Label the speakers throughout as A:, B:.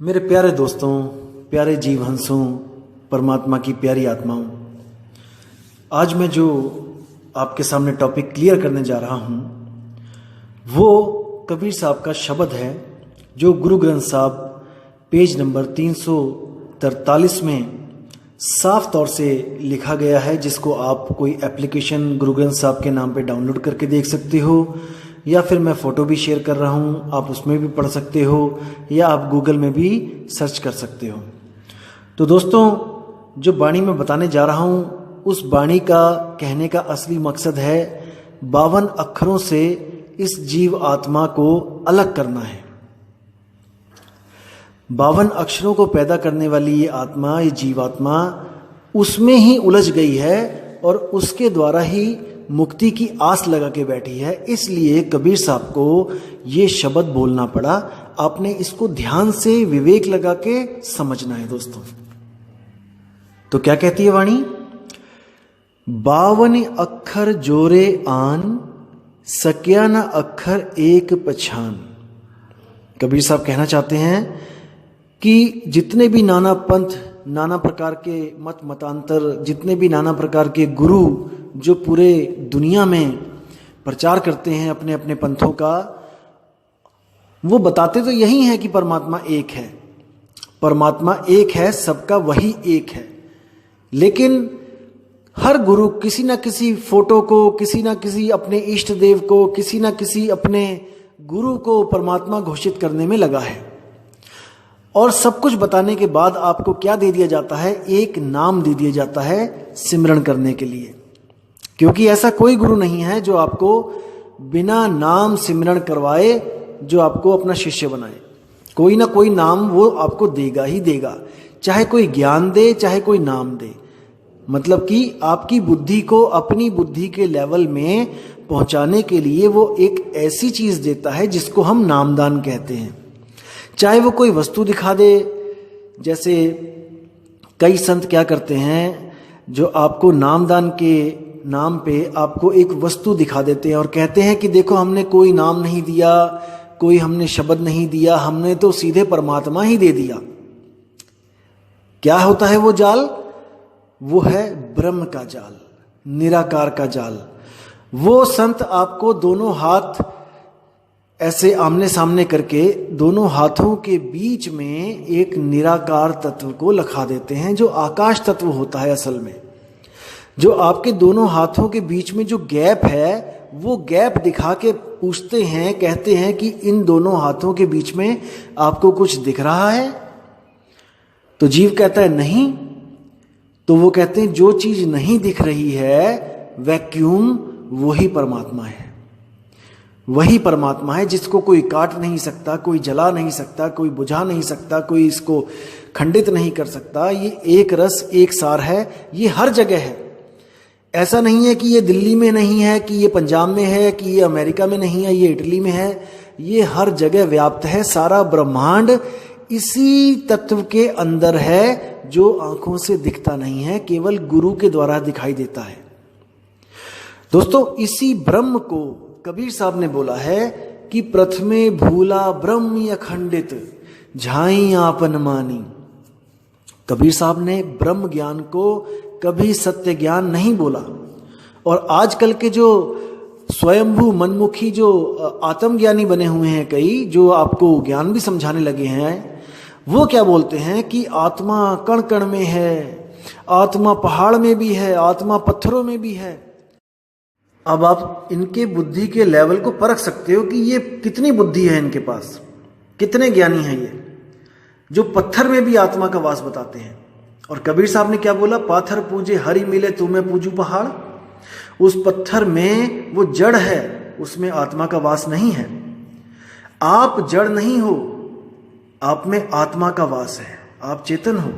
A: मेरे प्यारे दोस्तों, प्यारे जीव हंसों, परमात्मा की प्यारी आत्माओं, आज मैं जो आपके सामने टॉपिक क्लियर करने जा रहा हूँ वो कबीर साहब का शब्द है जो गुरु ग्रंथ साहब पेज नंबर 343 में साफ तौर से लिखा गया है, जिसको आप कोई एप्लीकेशन गुरु ग्रंथ साहब के नाम पे डाउनलोड करके देख सकते हो, या फिर मैं फ़ोटो भी शेयर कर रहा हूँ, आप उसमें भी पढ़ सकते हो, या आप गूगल में भी सर्च कर सकते हो। तो दोस्तों, जो वाणी मैं बताने जा रहा हूँ उस वाणी का कहने का असली मकसद है 52 अक्षरों से इस जीव आत्मा को अलग करना है। 52 अक्षरों को पैदा करने वाली ये आत्मा, ये जीवात्मा उसमें ही उलझ गई है और उसके द्वारा ही मुक्ति की आस लगा के बैठी है। इसलिए कबीर साहब को ये शब्द बोलना पड़ा। आपने इसको ध्यान से विवेक लगा के समझना है दोस्तों। तो क्या कहती है वाणी? 52 अक्षर जोरे आन, सक्या न अक्षर एक पछान। कबीर साहब कहना चाहते हैं कि जितने भी नाना पंथ, नाना प्रकार के मतांतर, जितने भी नाना प्रकार के गुरु जो पूरे दुनिया में प्रचार करते हैं अपने अपने पंथों का, वो बताते तो यही है कि परमात्मा एक है, परमात्मा एक है, सबका वही एक है। लेकिन हर गुरु किसी ना किसी फोटो को, किसी ना किसी अपने इष्ट देव को, किसी ना किसी अपने गुरु को परमात्मा घोषित करने में लगा है। और सब कुछ बताने के बाद आपको क्या दे दिया जाता है? एक नाम दे दिया जाता है सिमरन करने के लिए। क्योंकि ऐसा कोई गुरु नहीं है जो आपको बिना नाम सिमरन करवाए, जो आपको अपना शिष्य बनाए। कोई ना कोई नाम वो आपको देगा ही देगा, चाहे कोई ज्ञान दे, चाहे कोई नाम दे। मतलब कि आपकी बुद्धि को अपनी बुद्धि के लेवल में पहुंचाने के लिए वो एक ऐसी चीज देता है जिसको हम नामदान कहते हैं। चाहे वो कोई वस्तु दिखा दे, जैसे कई संत क्या करते हैं, जो आपको नामदान के नाम पे आपको एक वस्तु दिखा देते हैं और कहते हैं कि देखो, हमने कोई नाम नहीं दिया, कोई हमने शब्द नहीं दिया, हमने तो सीधे परमात्मा ही दे दिया। क्या होता है वो जाल? वो है ब्रह्म का जाल, निराकार का जाल। वो संत आपको दोनों हाथ ऐसे आमने सामने करके दोनों हाथों के बीच में एक निराकार तत्व को लखा देते हैं, जो आकाश तत्व होता है। असल में जो आपके दोनों हाथों के बीच में जो गैप है, वो गैप दिखा के पूछते हैं, कहते हैं कि इन दोनों हाथों के बीच में आपको कुछ दिख रहा है? तो जीव कहता है नहीं। तो वो कहते हैं जो चीज नहीं दिख रही है, वैक्यूम, वही परमात्मा है। वही परमात्मा है जिसको कोई काट नहीं सकता, कोई जला नहीं सकता, कोई बुझा नहीं सकता, कोई इसको खंडित नहीं कर सकता। ये एक रस एक सार है, ये हर जगह है। ऐसा नहीं है कि ये दिल्ली में नहीं है, कि ये पंजाब में है, कि ये अमेरिका में नहीं है, ये इटली में है। ये हर जगह व्याप्त है। सारा ब्रह्मांड इसी तत्व के अंदर है, जो आंखों से दिखता नहीं है, केवल गुरु के द्वारा दिखाई देता है। दोस्तों, इसी ब्रह्म को कबीर साहब ने बोला है कि प्रथमे भूला ब्रह्म अखंडित, झाई आपन मानी। कबीर साहब ने ब्रह्म ज्ञान को कभी सत्य ज्ञान नहीं बोला। और आजकल के जो स्वयंभू मनमुखी जो आत्मज्ञानी बने हुए हैं कई, जो आपको ज्ञान भी समझाने लगे हैं, वो क्या बोलते हैं कि आत्मा कण कण में है, आत्मा पहाड़ में भी है, आत्मा पत्थरों में भी है। अब आप इनके बुद्धि के लेवल को परख सकते हो कि ये कितनी बुद्धि है इनके पास, कितने ज्ञानी हैं ये, जो पत्थर में भी आत्मा का वास बताते हैं। और कबीर साहब ने क्या बोला? पाथर पूजे हरि मिले, तुम्हें पूजू पहाड़। उस पत्थर में वो जड़ है, उसमें आत्मा का वास नहीं है। आप जड़ नहीं हो, आप में आत्मा का वास है। आप चेतन हो।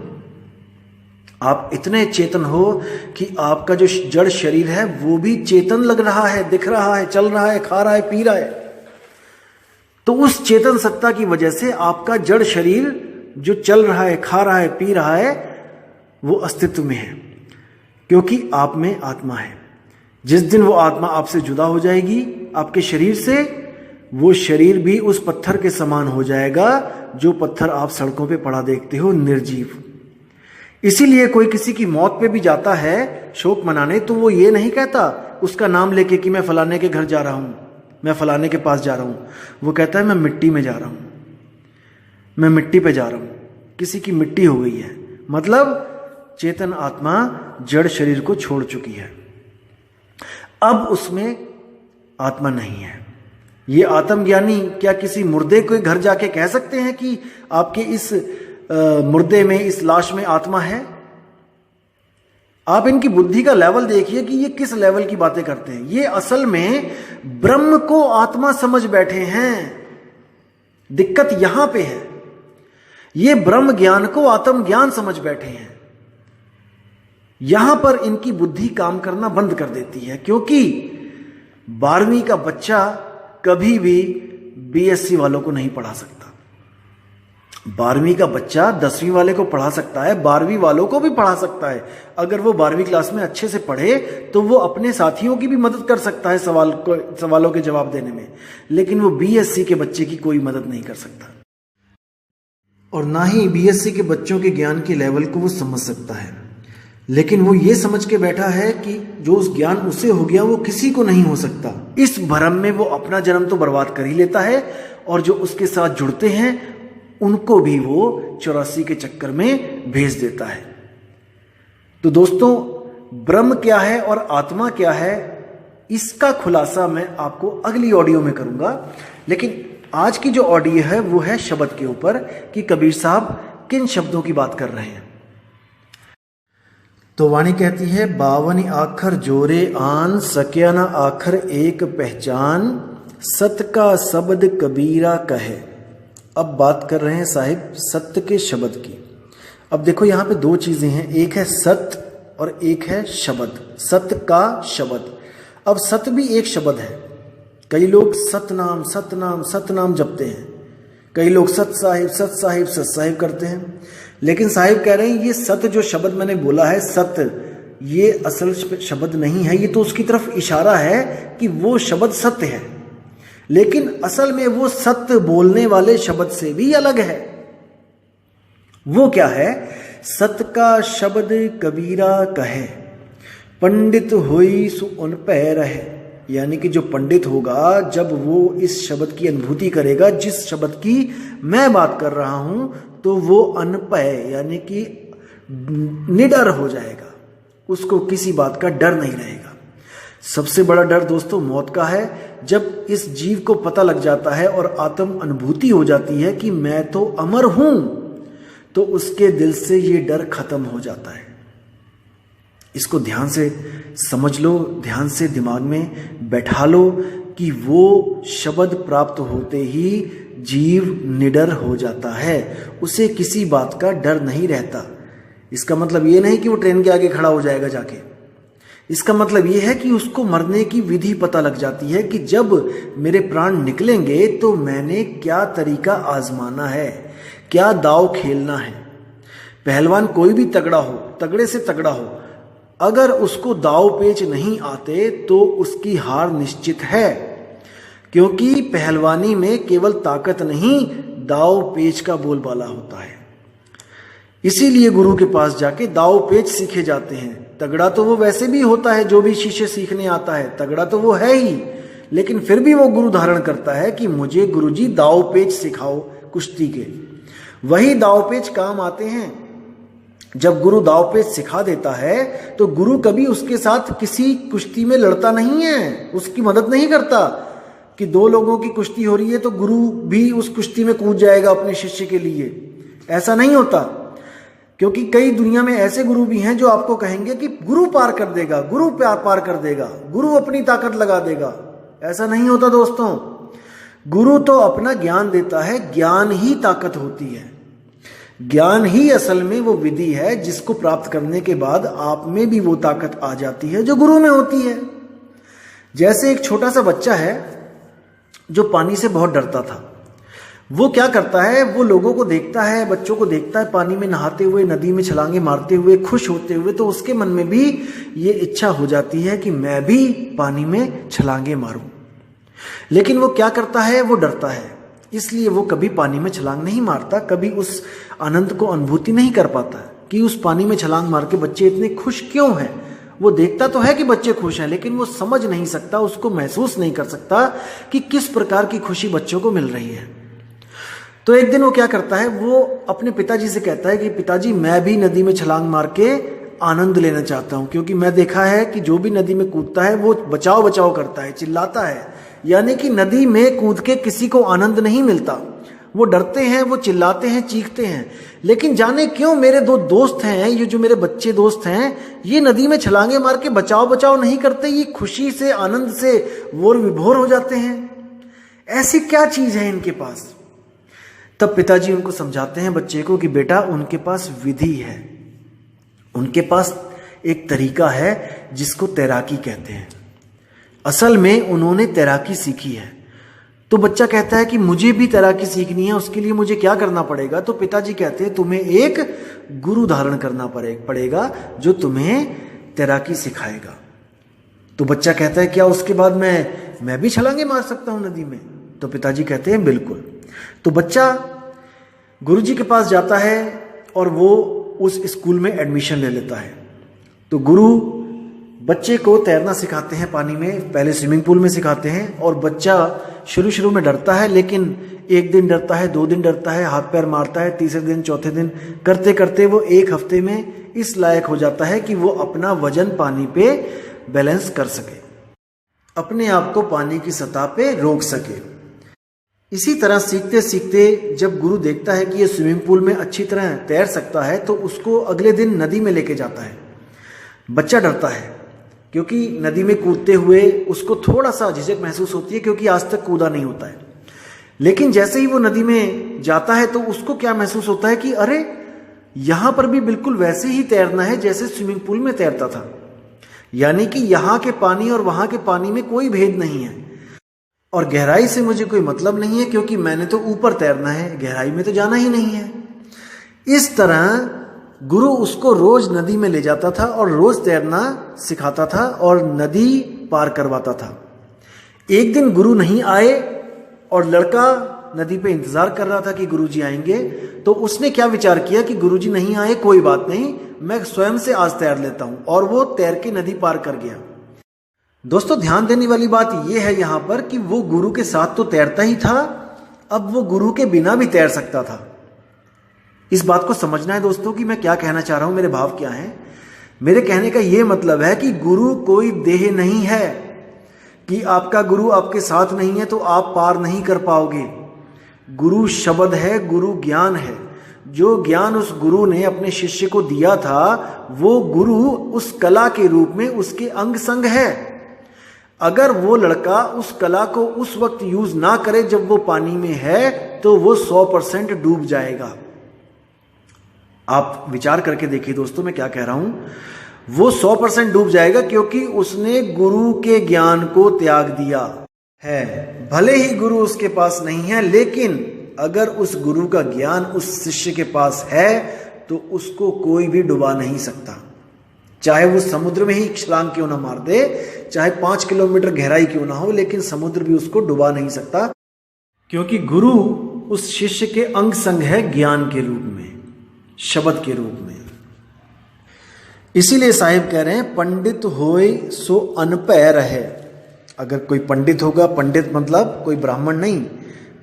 A: आप इतने चेतन हो कि आपका जो जड़ शरीर है वो भी चेतन लग रहा है, दिख रहा है, चल रहा है, खा रहा है, पी रहा है। तो उस चेतन सत्ता की वजह से आपका जड़ शरीर जो चल रहा है, खा रहा है, पी रहा है, वो अस्तित्व में है, क्योंकि आप में आत्मा है। जिस दिन वो आत्मा आपसे जुदा हो जाएगी, आपके शरीर से, वो शरीर भी उस पत्थर के समान हो जाएगा जो पत्थर आप सड़कों पे पड़ा देखते हो, निर्जीव। इसीलिए कोई किसी की मौत पे भी जाता है शोक मनाने, तो वो ये नहीं कहता उसका नाम लेके कि मैं फलाने के घर जा रहा हूं, मैं फलाने के पास जा रहा हूं। वो कहता है मैं मिट्टी में जा रहा हूं, मैं मिट्टी पे जा रहा हूं, किसी की मिट्टी हो गई है, मतलब चेतन आत्मा जड़ शरीर को छोड़ चुकी है, अब उसमें आत्मा नहीं है। ये आत्मज्ञानी क्या किसी मुर्दे के घर जाके कह सकते हैं कि आपके इस मुर्दे में, इस लाश में आत्मा है? आप इनकी बुद्धि का लेवल देखिए कि ये किस लेवल की बातें करते हैं। ये असल में ब्रह्म को आत्मा समझ बैठे हैं, दिक्कत यहां पे है। ये ब्रह्म ज्ञान को आत्म ज्ञान समझ बैठे हैं। यहां पर इनकी बुद्धि काम करना बंद कर देती है, क्योंकि 12वीं का बच्चा कभी भी बीएससी वालों को नहीं पढ़ा सकता। 12वीं का बच्चा 10वीं वाले को पढ़ा सकता है, 12वीं वालों को भी पढ़ा सकता है। अगर वो 12वीं क्लास में अच्छे से पढ़े तो वो अपने साथियों की भी मदद कर सकता है सवालों के जवाब देने में, लेकिन वो बीएससी के बच्चे की कोई मदद नहीं कर सकता, और ना ही बीएससी के बच्चों के ज्ञान के लेवल को वो समझ सकता है। लेकिन वो ये समझ के बैठा है कि जो उस ज्ञान उसे हो गया वो किसी को नहीं हो सकता। इस भ्रम में वो अपना जन्म तो बर्बाद कर ही लेता है, और जो उसके साथ जुड़ते हैं उनको भी वो 84 के चक्कर में भेज देता है। तो दोस्तों, ब्रह्म क्या है और आत्मा क्या है, इसका खुलासा मैं आपको अगली ऑडियो में करूंगा। लेकिन आज की जो ऑडियो है वो है शब्द के ऊपर, कि कबीर साहब किन शब्दों की बात कर रहे हैं। तो वाणी कहती है, 52 आखर जोरे आन, सक्या न आखर एक पहचान, सत का शब्द कबीरा कहे। अब बात कर रहे हैं साहिब सत्य के शब्द की। अब देखो यहाँ पे दो चीजें हैं, एक है सत्य और एक है शब्द, सत्य का शब्द। अब सत्य भी एक शब्द है। कई लोग सतनाम सतनाम सतनाम जपते हैं, कई लोग सत साहिब सत साहिब सत साहिब करते हैं, लेकिन साहिब कह रहे हैं ये सत्य जो शब्द मैंने बोला है, सत्य, ये असल शब्द नहीं है, ये तो उसकी तरफ इशारा है कि वो शब्द सत्य है, लेकिन असल में वो सत्य बोलने वाले शब्द से भी अलग है। वो क्या है? सत्य का शब्द कबीरा कहे, पंडित होई सु उन पै रहे। यानी कि जो पंडित होगा, जब वो इस शब्द की अनुभूति करेगा, जिस शब्द की मैं बात कर रहा हूं, तो वो अनपय यानी कि निडर हो जाएगा, उसको किसी बात का डर नहीं रहेगा। सबसे बड़ा डर दोस्तों मौत का है। जब इस जीव को पता लग जाता है और आत्म अनुभूति हो जाती है कि मैं तो अमर हूं, तो उसके दिल से ये डर खत्म हो जाता है। इसको ध्यान से समझ लो, ध्यान से दिमाग में बैठा लो कि वो शब्द प्राप्त होते ही जीव निडर हो जाता है, उसे किसी बात का डर नहीं रहता। इसका मतलब ये नहीं कि वो ट्रेन के आगे खड़ा हो जाएगा जाके, इसका मतलब ये है कि उसको मरने की विधि पता लग जाती है कि जब मेरे प्राण निकलेंगे तो मैंने क्या तरीका आजमाना है, क्या दाव खेलना है। पहलवान कोई भी तगड़ा हो, तगड़े से तगड़ा हो, अगर उसको दाव पेच नहीं आते तो उसकी हार निश्चित है, क्योंकि पहलवानी में केवल ताकत नहीं, दाव पेच का बोलबाला होता है। इसीलिए गुरु के पास जाके दाव पेच सीखे जाते हैं। तगड़ा तो वो वैसे भी होता है, जो भी शीशे सीखने आता है तगड़ा तो वो है ही, लेकिन फिर भी वो गुरु धारण करता है कि मुझे गुरुजी दाव पेच सिखाओ कुश्ती के। वही दाव पेच काम आते हैं। जब गुरु दाव पेच सिखा देता है तो गुरु कभी उसके साथ किसी कुश्ती में लड़ता नहीं है, उसकी मदद नहीं करता कि दो लोगों की कुश्ती हो रही है तो गुरु भी उस कुश्ती में कूद जाएगा अपने शिष्य के लिए। ऐसा नहीं होता, क्योंकि कई दुनिया में ऐसे गुरु भी हैं जो आपको कहेंगे कि गुरु पार कर देगा, गुरु पार कर देगा, गुरु अपनी ताकत लगा देगा। ऐसा नहीं होता दोस्तों। गुरु तो अपना ज्ञान देता है, ज्ञान ही ताकत होती है। ज्ञान ही असल में वो विधि है जिसको प्राप्त करने के बाद आप में भी वो ताकत आ जाती है जो गुरु में होती है। जैसे एक छोटा सा बच्चा है जो पानी से बहुत डरता था, वो क्या करता है, वो लोगों को देखता है, बच्चों को देखता है पानी में नहाते हुए, नदी में छलांगे मारते हुए, खुश होते हुए, तो उसके मन में भी ये इच्छा हो जाती है कि मैं भी पानी में छलांगे मारूं। लेकिन वो क्या करता है, वो डरता है, इसलिए वो कभी पानी में छलांग नहीं मारता, कभी उस आनंद को अनुभूति नहीं कर पाता कि उस पानी में छलांग मार के बच्चे इतने खुश क्यों हैं। वो देखता तो है कि बच्चे खुश हैं, लेकिन वो समझ नहीं सकता, उसको महसूस नहीं कर सकता कि किस प्रकार की खुशी बच्चों को मिल रही है। तो एक दिन वो क्या करता है, वो अपने पिताजी से कहता है कि पिताजी, मैं भी नदी में छलांग मार के आनंद लेना चाहता हूं, क्योंकि मैं देखा है कि जो भी नदी में कूदता है वो बचाओ बचाओ करता है, चिल्लाता है, यानी कि नदी में कूद के किसी को आनंद नहीं मिलता। वो डरते हैं, वो चिल्लाते हैं, चीखते हैं। लेकिन जाने क्यों मेरे दो दोस्त हैं, ये जो मेरे बच्चे दोस्त हैं, ये नदी में छलांगे मार के बचाओ बचाओ नहीं करते, ये खुशी से, आनंद से वोर विभोर हो जाते हैं। ऐसी क्या चीज है इनके पास? तब पिताजी उनको समझाते हैं बच्चे को कि बेटा, उनके पास विधि है, उनके पास एक तरीका है जिसको तैराकी कहते हैं। असल में उन्होंने तैराकी सीखी है। तो बच्चा कहता है कि मुझे भी तैराकी सीखनी है, उसके लिए मुझे क्या करना पड़ेगा? तो पिताजी कहते हैं तुम्हें एक गुरु धारण करना पड़ेगा जो तुम्हें तैराकी सिखाएगा। तो बच्चा कहता है क्या उसके बाद मैं भी छलांगे मार सकता हूं नदी में? तो पिताजी कहते हैं बिल्कुल। तो बच्चा गुरुजी के पास जाता है और वो उस स्कूल में एडमिशन ले लेता है। तो गुरु बच्चे को तैरना सिखाते हैं पानी में, पहले स्विमिंग पूल में सिखाते हैं, और बच्चा शुरू में डरता है, लेकिन एक दिन डरता है, 2 दिन डरता है, हाथ पैर मारता है, तीसरे दिन, चौथे दिन करते करते वो 1 हफ्ते में इस लायक हो जाता है कि वो अपना वजन पानी पे बैलेंस कर सके, अपने आप को पानी की सतह पे रोक सके। इसी तरह सीखते सीखते जब गुरु देखता है कि ये स्विमिंग पूल में अच्छी तरह तैर सकता है, तो उसको अगले दिन नदी में लेके जाता है। बच्चा डरता है क्योंकि नदी में कूदते हुए उसको थोड़ा सा झिझक महसूस होती है, क्योंकि आज तक कूदा नहीं होता है। लेकिन जैसे ही वो नदी में जाता है तो उसको क्या महसूस होता है कि अरे, यहां पर भी बिल्कुल वैसे ही तैरना है जैसे स्विमिंग पूल में तैरता था, यानी कि यहां के पानी और वहां के पानी में कोई भेद नहीं है, और गहराई से मुझे कोई मतलब नहीं है, क्योंकि मैंने तो ऊपर तैरना है, गहराई में तो जाना ही नहीं है। इस तरह गुरु उसको रोज नदी में ले जाता था और रोज तैरना सिखाता था और नदी पार करवाता था। एक दिन गुरु नहीं आए और लड़का नदी पे इंतजार कर रहा था कि गुरुजी आएंगे। तो उसने क्या विचार किया कि गुरुजी नहीं आए, कोई बात नहीं, मैं स्वयं से आज तैर लेता हूं, और वो तैर के नदी पार कर गया। दोस्तों, ध्यान देने वाली बात यह है यहां पर कि वो गुरु के साथ तो तैरता ही था, अब वो गुरु के बिना भी तैर सकता था। इस बात को समझना है दोस्तों कि मैं क्या कहना चाह रहा हूं, मेरे भाव क्या हैं। मेरे कहने का यह मतलब है कि गुरु कोई देह नहीं है, कि आपका गुरु आपके साथ नहीं है तो आप पार नहीं कर पाओगे। गुरु शब्द है, गुरु ज्ञान है। जो ज्ञान उस गुरु ने अपने शिष्य को दिया था, वो गुरु उस कला के रूप में उसके अंग संग है। अगर वो लड़का उस कला को उस वक्त यूज ना करे जब वो पानी में है, तो वो 100% डूब जाएगा। आप विचार करके देखिए दोस्तों, मैं क्या कह रहा हूं। वो 100% डूब जाएगा क्योंकि उसने गुरु के ज्ञान को त्याग दिया है। भले ही गुरु उसके पास नहीं है, लेकिन अगर उस गुरु का ज्ञान उस शिष्य के पास है तो उसको कोई भी डुबा नहीं सकता। चाहे वो समुद्र में ही छलांग क्यों ना मार दे, चाहे 5 किलोमीटर गहराई क्यों ना हो, लेकिन समुद्र भी उसको डुबा नहीं सकता, क्योंकि गुरु उस शिष्य के अंग संग है, ज्ञान के रूप में, शब्द के रूप में। इसीलिए साहिब कह रहे हैं, पंडित होए सो अनपय रहे। अगर कोई पंडित होगा, पंडित मतलब कोई ब्राह्मण नहीं,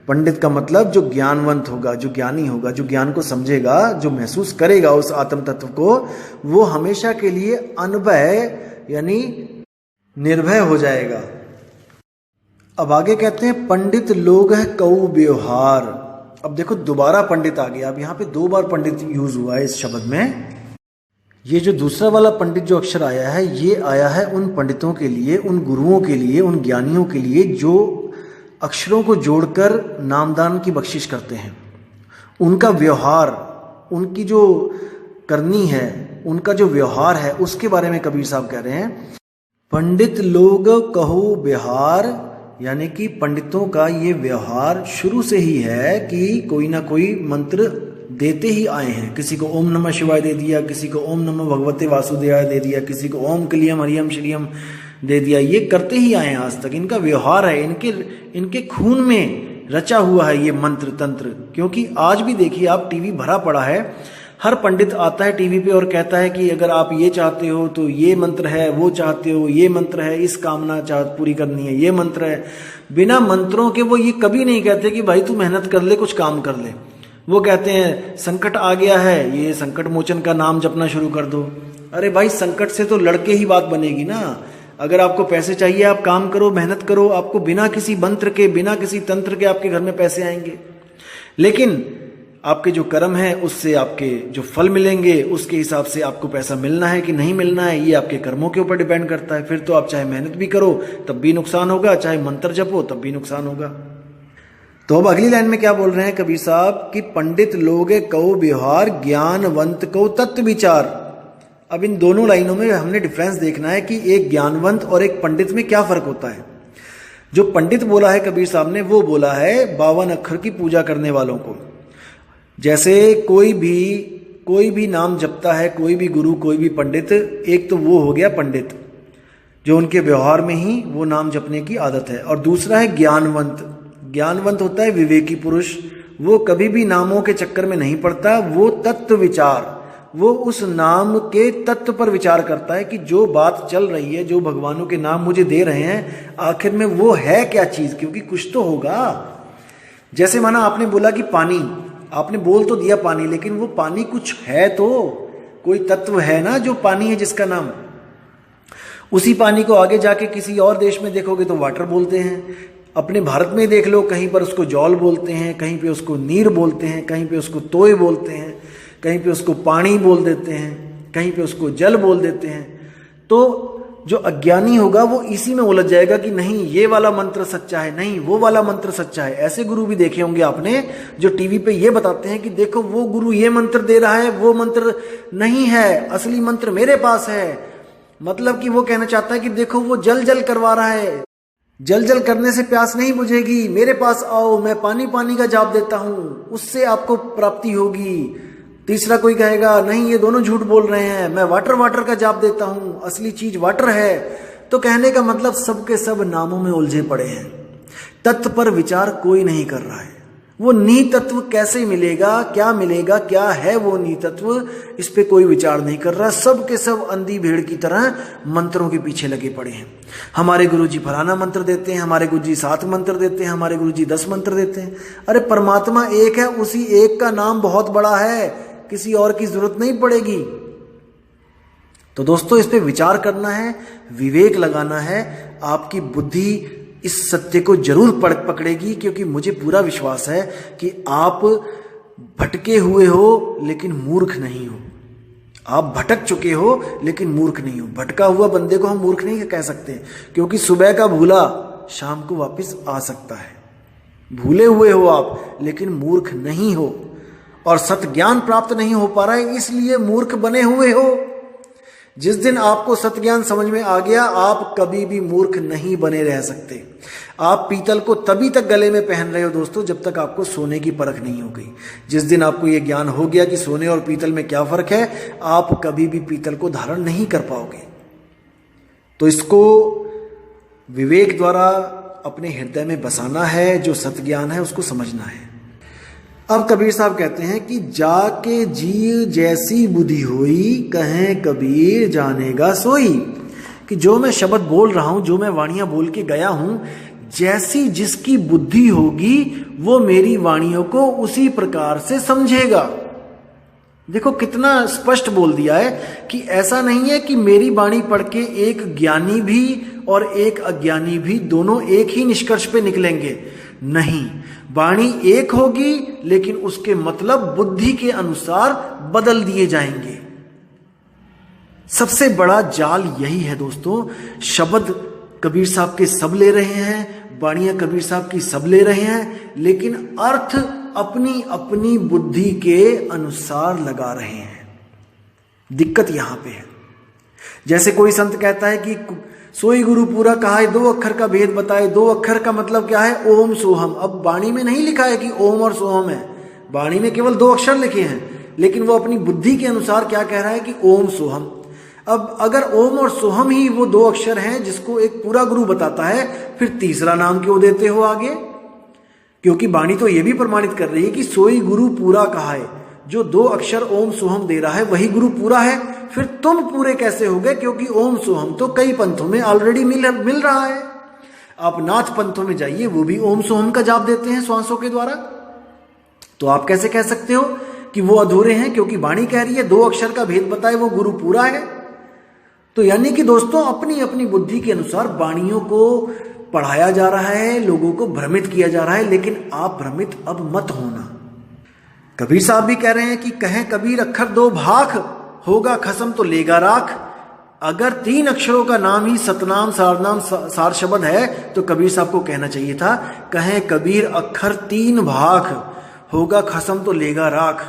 A: पंडित का मतलब जो ज्ञानवंत होगा, जो ज्ञानी होगा, जो ज्ञान को समझेगा, जो महसूस करेगा उस आत्म तत्व को, वो हमेशा के लिए अनभय यानी निर्भय हो जाएगा। अब आगे कहते हैं, पंडित लोग है कऊ व्यवहार। अब देखो दोबारा पंडित आ गया। अब यहां पे 2 बार पंडित यूज हुआ है इस शब्द में। ये जो दूसरा वाला पंडित जो अक्षर आया है, ये आया है उन पंडितों के लिए, उन गुरुओं के लिए, उन ज्ञानियों के लिए जो अक्षरों को जोड़कर नामदान की बख्शिश करते हैं। उनका व्यवहार, उनकी जो करनी है, उनका जो व्यवहार है, उसके बारे में कबीर साहब कह रहे हैं, पंडित लोग कहो व्यवहार, यानी कि पंडितों का ये व्यवहार शुरू से ही है कि कोई ना कोई मंत्र देते ही आए हैं। किसी को ओम नमः शिवाय दे दिया, किसी को ओम नमः भगवते वासुदेवाय दे दिया, किसी को ओम क्लीयम हरियम श्रीयम दे दिया। ये करते ही आए हैं आज तक, इनका व्यवहार है, इनके खून में रचा हुआ है ये मंत्र तंत्र। क्योंकि आज भी देखिए आप, टीवी भरा पड़ा है, हर पंडित आता है टीवी पे और कहता है कि अगर आप ये चाहते हो तो ये मंत्र है, वो चाहते हो ये मंत्र है, इस कामना पूरी करनी है ये मंत्र है। बिना मंत्रों के वो ये कभी नहीं कहते कि भाई तू मेहनत कर ले, कुछ काम कर ले। वो कहते हैं संकट आ गया है, ये संकट मोचन का नाम जपना शुरू कर दो। अरे भाई संकट से तो लड़के ही बात बनेगी ना। अगर आपको पैसे चाहिए, आप काम करो, मेहनत करो, आपको बिना किसी मंत्र के, बिना किसी तंत्र के आपके घर में पैसे आएंगे। लेकिन आपके जो कर्म है उससे आपके जो फल मिलेंगे, उसके हिसाब से आपको पैसा मिलना है कि नहीं मिलना है, ये आपके कर्मों के ऊपर डिपेंड करता है। फिर तो आप चाहे मेहनत भी करो तब भी नुकसान होगा, चाहे मंत्र जपो तब भी नुकसान होगा। तो अब अगली लाइन में क्या बोल रहे हैं कबीर साहब कि पंडित लोग कहो व्यवहार, ज्ञानवंत कहो तत्व विचार। अब इन दोनों लाइनों में हमने डिफरेंस देखना है कि एक ज्ञानवंत और एक पंडित में क्या फर्क होता है। जो पंडित बोला है कबीर साहब ने, वो बोला है 52 अक्षर की पूजा करने वालों को। जैसे कोई भी नाम जपता है, कोई भी गुरु, कोई भी पंडित, एक तो वो हो गया पंडित जो उनके व्यवहार में ही वो नाम जपने की आदत है, और दूसरा है ज्ञानवंत। ज्ञानवंत होता है विवेकी पुरुष, वो कभी भी नामों के चक्कर में नहीं पड़ता, वो तत्व विचार, वो उस नाम के तत्व पर विचार करता है कि जो बात चल रही है, जो भगवानों के नाम मुझे दे रहे हैं, आखिर में वो है क्या चीज, क्योंकि कुछ तो होगा। जैसे माना आपने बोला कि पानी, आपने बोल तो दिया पानी, लेकिन वो पानी कुछ है तो, कोई तत्व है ना जो पानी है जिसका नाम। उसी पानी को आगे जाके किसी और देश में देखोगे तो वाटर बोलते हैं, अपने भारत में देख लो कहीं पर उसको जल बोलते हैं, कहीं पे उसको नीर बोलते हैं, कहीं पे उसको तोय बोलते हैं, कहीं पे उसको पानी बोल देते हैं, कहीं पे उसको जल बोल देते हैं। तो जो अज्ञानी होगा वो इसी में उलझ जाएगा कि नहीं ये वाला मंत्र सच्चा है, नहीं वो वाला मंत्र सच्चा है। ऐसे गुरु भी देखे होंगे आपने जो टीवी पे ये बताते हैं कि देखो वो गुरु ये मंत्र दे रहा है, वो मंत्र नहीं है, असली मंत्र मेरे पास है। मतलब कि वो कहना चाहता है कि देखो वो जल जल करवा रहा है, जल जल करने से प्यास नहीं बुझेगी, मेरे पास आओ, मैं पानी पानी का जाप देता हूं, उससे आपको प्राप्ति होगी। तीसरा कोई कहेगा नहीं ये दोनों झूठ बोल रहे हैं, मैं वाटर वाटर का जाप देता हूं, असली चीज वाटर है। तो कहने का मतलब सबके सब नामों में उलझे पड़े हैं, तत्व पर विचार कोई नहीं कर रहा है। वो नी तत्व कैसे मिलेगा, क्या मिलेगा, क्या है वो नी तत्व, इस पे कोई विचार नहीं कर रहा। सब के सब अंधी भेड़ की तरह मंत्रों के पीछे लगे पड़े हैं। हमारे गुरुजी फलाना मंत्र देते हैं, हमारे गुरुजी 7 मंत्र देते हैं, हमारे गुरुजी 10 मंत्र देते हैं। अरे परमात्मा एक है, उसी एक का नाम बहुत बड़ा है, किसी और की जरूरत नहीं पड़ेगी। तो दोस्तों इस पे विचार करना है, विवेक लगाना है। आपकी बुद्धि इस सत्य को जरूर पकड़ेगी, क्योंकि मुझे पूरा विश्वास है कि आप भटके हुए हो लेकिन मूर्ख नहीं हो। आप भटक चुके हो लेकिन मूर्ख नहीं हो। भटका हुआ बंदे को हम मूर्ख नहीं कह सकते, क्योंकि सुबह का भूला शाम को वापस आ सकता है। भूले हुए हो आप लेकिन मूर्ख नहीं हो, और सत्य ज्ञान प्राप्त नहीं हो पा रहा है इसलिए मूर्ख बने हुए हो। जिस दिन आपको सत्य ज्ञान समझ में आ गया, आप कभी भी मूर्ख नहीं बने रह सकते। आप पीतल को तभी तक गले में पहन रहे हो दोस्तों जब तक आपको सोने की परख नहीं हो गई। जिस दिन आपको यह ज्ञान हो गया कि सोने और पीतल में क्या फर्क है, आप कभी भी पीतल को धारण नहीं कर पाओगे। तो इसको विवेक द्वारा अपने हृदय में बसाना है, जो सत्य ज्ञान है उसको समझना है। अब कबीर साहब कहते हैं कि जाके जी जैसी बुद्धि होई, कहें कबीर जानेगा सोई। कि जो मैं शब्द बोल रहा हूं, जो मैं वाणियां बोल के गया हूं, जैसी जिसकी बुद्धि होगी वो मेरी वाणियों को उसी प्रकार से समझेगा। देखो कितना स्पष्ट बोल दिया है कि ऐसा नहीं है कि मेरी वाणी पढ़ के एक ज्ञानी भी और एक अज्ञानी भी दोनों एक ही निष्कर्ष पे निकलेंगे। नहीं, वाणी एक होगी लेकिन उसके मतलब बुद्धि के अनुसार बदल दिए जाएंगे। सबसे बड़ा जाल यही है दोस्तों। शब्द कबीर साहब के सब ले रहे हैं, वाणियां कबीर साहब की सब ले रहे हैं, लेकिन अर्थ अपनी अपनी बुद्धि के अनुसार लगा रहे हैं। दिक्कत यहां पे है। जैसे कोई संत कहता है कि सोई गुरु पूरा कहा है, 2 अक्षर का भेद बताए। 2 अक्षर का मतलब क्या है? ओम सोहम। अब वाणी में नहीं लिखा है कि ओम और सोहम है, वाणी में केवल 2 अक्षर लिखे हैं, लेकिन वो अपनी बुद्धि के अनुसार क्या कह रहा है कि ओम सोहम। अब अगर ओम और सोहम ही वो दो अक्षर हैं जिसको एक पूरा गुरु बताता है, फिर तीसरा नाम क्यों देते हो आगे? क्योंकि वाणी तो ये भी प्रमाणित कर रही है कि सोई गुरु पूरा कहा है। जो दो अक्षर ओम सोहम दे रहा है वही गुरु पूरा है। फिर तुम पूरे कैसे हो गए? क्योंकि ओम सोहम तो कई पंथों में ऑलरेडी मिल रहा है। आप नाथ पंथों में जाइए, वो भी ओम सोहम का जाप देते हैं श्वासों के द्वारा। तो आप कैसे कह सकते हो कि वो अधूरे हैं? क्योंकि वाणी कह रही है दो अक्षर का भेद बताए वो गुरु पूरा है। तो यानी कि दोस्तों अपनी अपनी बुद्धि के अनुसार वाणियों को पढ़ाया जा रहा है, लोगों को भ्रमित किया जा रहा है, लेकिन आप भ्रमित अब मत होना। कबीर साहब भी कह रहे हैं कि कहें कबीर अक्षर दो भाख, होगा खसम तो लेगा राख। अगर तीन अक्षरों का नाम ही सतनाम सारनाम सार शब्द है तो कबीर साहब को कहना चाहिए था कहें कबीर अक्षर तीन भाख, होगा खसम तो लेगा राख।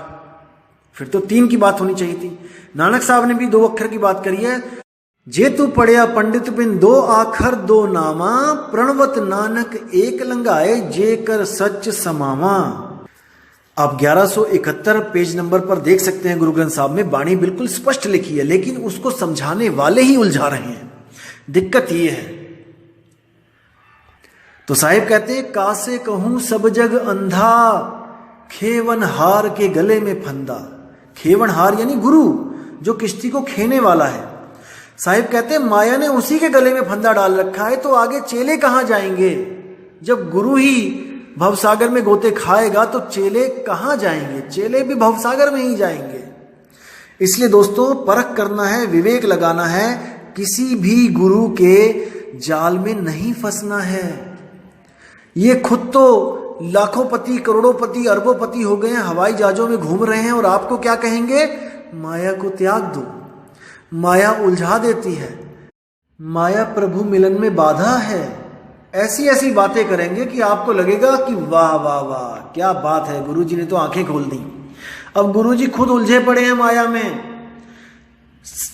A: फिर तो तीन की बात होनी चाहिए थी। नानक साहब ने भी दो अक्षर की बात करी है। जे तू पढ़िया पंडित बिन दो आखर दो नामा, प्रणवत नानक एक लंगाए जे कर सच समावा। आप 1171 पेज नंबर पर देख सकते हैं गुरु ग्रंथ साहब में वाणी बिल्कुल स्पष्ट लिखी है, लेकिन उसको समझाने वाले ही उलझा रहे हैं। दिक्कत ये है। तो साहिब कहते हैं कासे कहूं सब जग अंधा, खेवन हार के गले में फंदा। खेवन हार यानी गुरु, जो किश्ती को खेने वाला है। साहिब कहते हैं माया ने उसी के गले में फंदा डाल रखा है, तो आगे चेले कहां जाएंगे? जब गुरु ही भवसागर में गोते खाएगा तो चेले कहां जाएंगे? चेले भी भवसागर में ही जाएंगे। इसलिए दोस्तों परख करना है, विवेक लगाना है, किसी भी गुरु के जाल में नहीं फंसना है। ये खुद तो लाखोंपति करोड़ोंपति अरबोंपति हो गए हैं, हवाई जहाजों में घूम रहे हैं, और आपको क्या कहेंगे? माया को त्याग दो। माया उलझा देती है, माया प्रभु मिलन में बाधा है। ऐसी ऐसी बातें करेंगे कि आपको लगेगा कि वाह वाह वाह क्या बात है, गुरुजी ने तो आंखें खोल दी। अब गुरुजी खुद उलझे पड़े हैं माया में।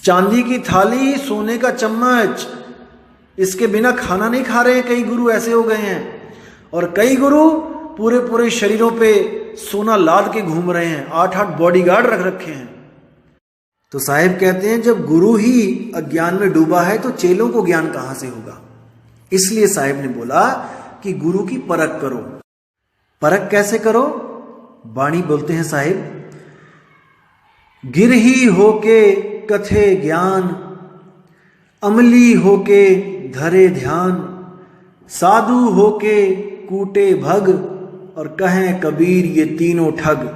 A: चांदी की थाली, सोने का चम्मच, इसके बिना खाना नहीं खा रहे हैं। कई गुरु ऐसे हो गए हैं, और कई गुरु पूरे पूरे शरीरों पे सोना लाद के घूम रहे हैं, 8-8 बॉडीगार्ड रख रखे हैं। तो साहिब कहते हैं जब गुरु ही अज्ञान में डूबा है तो चेलों को ज्ञान कहां से होगा? इसलिए साहिब ने बोला कि गुरु की परख करो। परख कैसे करो? वाणी बोलते हैं साहिब, गिर ही होके कथे ज्ञान, अमली होके धरे ध्यान, साधु होके कूटे भग, और कहें कबीर ये तीनों ठग।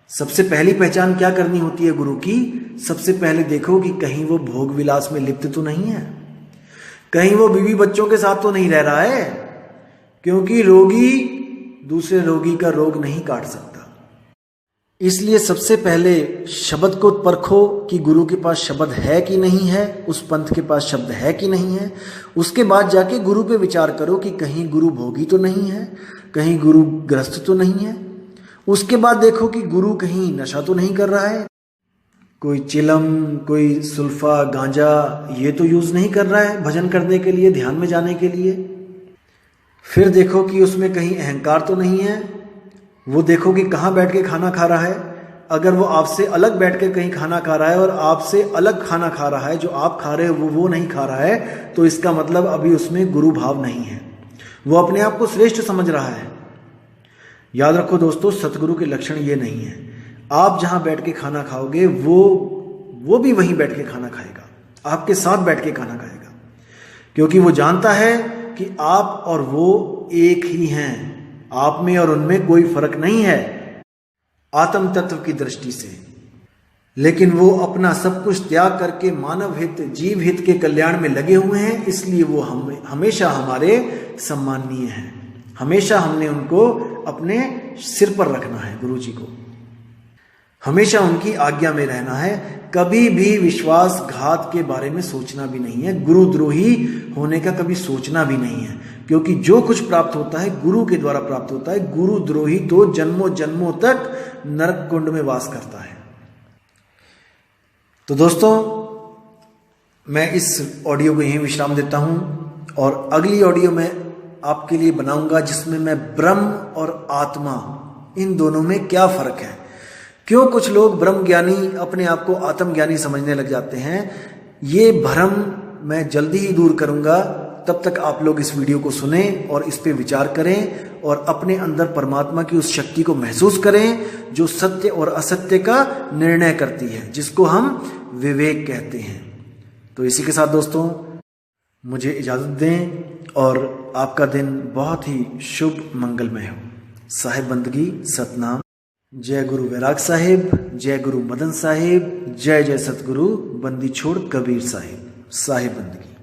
A: सबसे पहली पहचान क्या करनी होती है गुरु की? सबसे पहले देखो कि कहीं वो भोग विलास में लिप्त तो नहीं है, कहीं वो बीवी बच्चों के साथ तो नहीं रह रहा है, क्योंकि रोगी दूसरे रोगी का रोग नहीं काट सकता। इसलिए सबसे पहले शब्द को परखो कि गुरु के पास शब्द है कि नहीं है, उस पंथ के पास शब्द है कि नहीं है। उसके बाद जाके गुरु पे विचार करो कि कहीं गुरु भोगी तो नहीं है, कहीं गुरु ग्रस्त तो नहीं है। उसके बाद देखो कि गुरु कहीं नशा तो नहीं कर रहा है, कोई चिलम, कोई सुल्फा, गांजा ये तो यूज नहीं कर रहा है भजन करने के लिए, ध्यान में जाने के लिए। फिर देखो कि उसमें कहीं अहंकार तो नहीं है। वो देखो कि कहाँ बैठ के खाना खा रहा है। अगर वो आपसे अलग बैठ के कहीं खाना खा रहा है और आपसे अलग खाना खा रहा है, जो आप खा रहे हो वो नहीं खा रहा है, तो इसका मतलब अभी उसमें गुरु भाव नहीं है, वो अपने आप को श्रेष्ठ समझ रहा है। याद रखो दोस्तों, सतगुरु के लक्षण ये नहीं है। आप जहां बैठ के खाना खाओगे वो भी वहीं बैठ के खाना खाएगा, आपके साथ बैठ के खाना खाएगा, क्योंकि वो जानता है कि आप और वो एक ही हैं, आप में और उनमें कोई फर्क नहीं है आत्म तत्व की दृष्टि से। लेकिन वो अपना सब कुछ त्याग करके मानव हित, जीव हित के कल्याण में लगे हुए हैं, इसलिए वो हमेशा हमारे सम्माननीय हैं। हमेशा हमने उनको अपने सिर पर रखना है, गुरु जी को हमेशा उनकी आज्ञा में रहना है। कभी भी विश्वासघात के बारे में सोचना भी नहीं है, गुरुद्रोही होने का कभी सोचना भी नहीं है, क्योंकि जो कुछ प्राप्त होता है गुरु के द्वारा प्राप्त होता है। गुरुद्रोही तो जन्मों जन्मों तक नरक कुंड में वास करता है। तो दोस्तों, मैं इस ऑडियो को यहीं विश्राम देता हूं, और अगली ऑडियो में आपके लिए बनाऊंगा जिसमें मैं ब्रह्म और आत्मा, इन दोनों में क्या फर्क है, क्यों कुछ लोग ब्रह्म ज्ञानी अपने आप को आत्मज्ञानी समझने लग जाते हैं, ये भ्रम मैं जल्दी ही दूर करूंगा। तब तक आप लोग इस वीडियो को सुने और इस पे विचार करें और अपने अंदर परमात्मा की उस शक्ति को महसूस करें जो सत्य और असत्य का निर्णय करती है, जिसको हम विवेक कहते हैं। तो इसी के साथ दोस्तों मुझे इजाजत दें और आपका दिन बहुत ही शुभ मंगलमय हो। साहिब बंदगी सतनाम। जय गुरु वैराग साहिब, जय गुरु मदन साहिब, जय जय सतगुरु बंदी छोड़ कबीर साहिब। साहिब बंदगी।